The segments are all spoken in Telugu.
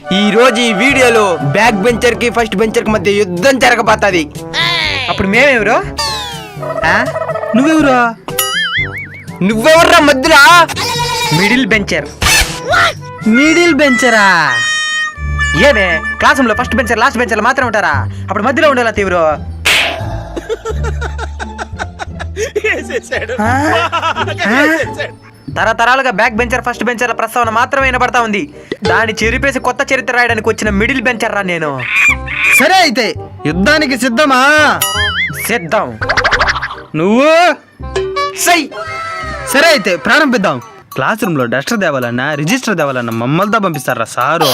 ఈ రోజు ఈ వీడియోలో బ్యాక్ బెంచర్ కి ఫస్ట్ బెంచర్ కి మధ్య యుద్ధం జరగబోతుంది. అప్పుడు మేమెవరు? నువ్వెవరు? నువ్వెవర్రా మధ్యలో? Middle bencher. మిడిల్ బెంచరా? ఏమే క్లాస్ రూమ్ లో ఫస్ట్ బెంచర్ లాస్ట్ బెంచర్ మాత్రం ఉంటారా? అప్పుడు మధ్యలో ఉండాలా తీవ్రు? తరతరాలుగా బ్యాక్ బెంచర్ ఫస్ట్ బెంచర్ల ప్రస్తావన మాత్రమే వినబడతా ఉంది. దాన్ని చెరిపేసి కొత్త చరిత్ర రాయడానికి వచ్చిన మిడిల్ బెంచర్ రా నేను. సరే అయితే యుద్ధానికి సిద్ధమా? సిద్ధం. నువ్వు సై. సరే అయితే ప్రారంభిద్దాం. క్లాస్ రూమ్ లో డస్టర్ తేవాలన్నా రిజిస్టర్ తేవాలన్నా మమ్మల్తో పంపిస్తారా సారు?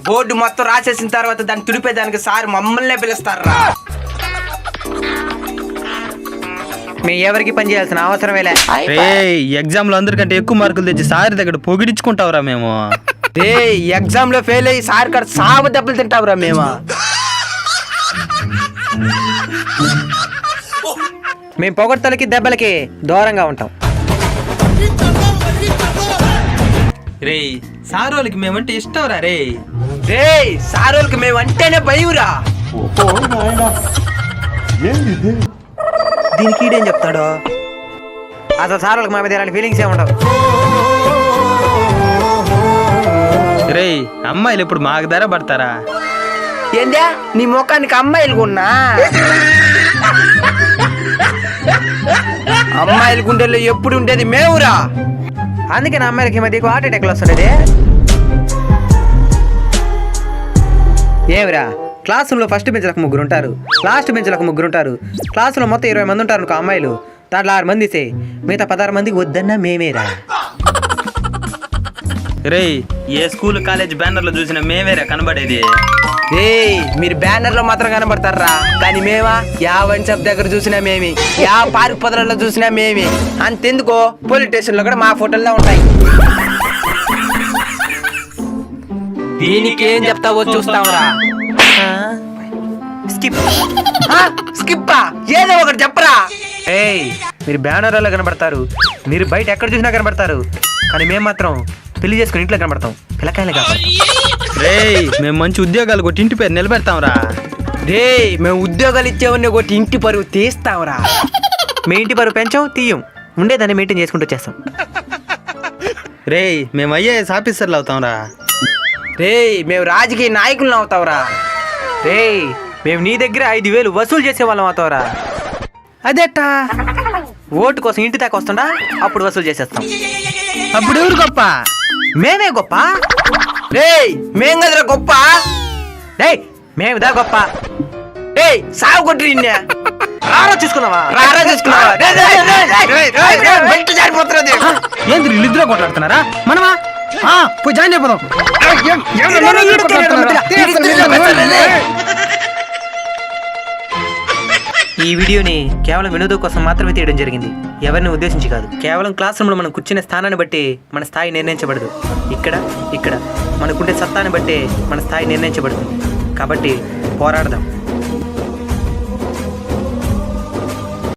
బోర్డు మొత్తం రాసేసిన తర్వాత దాన్ని తుడిపేదానికి సార్ మమ్మల్నే పిలుస్తారా? మీ ఎవరికి పని చేయాల్సిన అవసరమేలే. ఎగ్జామ్ లో అందరికంటే ఎక్కువ మార్కులు తెచ్చి సార్ దగ్గర పొగిడించుకుంటావురా మేము. ఎగ్జామ్ లో ఫెయిల్ అయ్యి సార్ కాడ సాగు దెబ్బలు తింటావురా మేము. మేము పొగడ్తలకి దెబ్బలకి దూరంగా ఉంటాం. రే సార్ వాళ్ళకి మేమంటే ఇష్టం రా. రే సార్ వాళ్ళకి మేమంటేనే భయంరా. దీనికి ఈడేం చెప్తాడు? అసలు సార్ వాళ్ళకి మా మీద ఇలాంటి ఫీలింగ్స్ ఏ ఉండవు. రే అమ్మాయిలు ఇప్పుడు మాకు ధర పడతారా? ఏందా నీ ముఖానికి అమ్మాయిలు కొన్నా? అమ్మాయిల గుండెల్లో ఎప్పుడు ఉండేది మేవురా. అందుకే నా అమ్మాయిలకి ఈ మధ్య హార్ట్ అటాక్లు వస్తుండేది. ఏమిరా క్లాస్ రూమ్ లో ఫస్ట్ బెంచ్లకు 3 ఉంటారు, లాస్ట్ బెంచ్లకు 3 ఉంటారు. క్లాస్ లో మొత్తం 20 మంది ఉంటారు అనుకో అమ్మాయిలు. దాంట్లో 6 మంది ఇస్తే మిగతా 16 మందికి వద్దన్నా మేమేరా. రే ఏ స్కూల్ కాలేజ్ బ్యానర్ లో చూసిన మేమేరా కనబడేది. మీరు బ్యానర్ లో మాత్రం కనబడతారా, కానీ మేమా యా వన్ షాప్ దగ్గర చూసినా మేమి, యా పార్క్ పొదలలో చూసినా మేమి. అంతెందుకో పోలీస్ స్టేషన్ లో కూడా మా ఫోటోల్లో ఉంటాయి. దీనికి ఏం చెప్తావో చూస్తావురా. స్కిప్. స్కిప్పా? ఏదో ఒకటి చెప్పరా. మీరు బ్యానర్లలో కనబడతారు, మీరు బయట ఎక్కడ చూసినా కనబడతారు, కానీ మేము మాత్రం పెళ్లి చేసుకుని ఇంట్లో కనబడతాం. పిల్లకాయలు కాదు. మేము మంచి ఉద్యోగాలు కొట్టి ఇంటి పేరు నిలబెడతాంరా. మేము ఉద్యోగాలు ఇచ్చేవన్నీ కొట్టి ఇంటి పరువు తీస్తాంరా. మీ ఇంటి పరువు పెంచాం తీయం, ఉండేదాన్ని మెయింటైన్ చేసుకుంటూ వచ్చేస్తాం. మేము ఐఏఎస్ ఆఫీసర్లు అవుతాంరా. మేము రాజకీయ నాయకులను అవుతావురా. మేము నీ దగ్గర 5,000 వసూలు చేసే వాళ్ళం అవుతావురా. అదేటా? ఓటు కోసం ఇంటి దాకా వస్తుండా అప్పుడు వసూలు చేసేస్తాం. అప్పుడు ఎవరు గొప్ప? మేమే గొప్ప. మేం కదరా గొప్ప. మేమిదా గొప్ప. సాగు కొట్టి రారా చూసుకున్నావా? ఏంది వీళ్ళిద్దరూ కొట్లాడుతున్నారా? మనమా పోయి జాయిన్ అయిపోదాం. ఈ వీడియోని కేవలం వినోదం కోసం మాత్రమే తీయడం జరిగింది, ఎవరిని ఉద్దేశించి కాదు. కేవలం క్లాస్ రూమ్లో మనం కూర్చునే స్థానాన్ని బట్టి మన స్థాయి నిర్ణయించబడదు. ఇక్కడ మనకుండే సత్తాన్ని బట్టే మన స్థాయి నిర్ణయించబడుతుంది. కాబట్టి పోరాడదాం.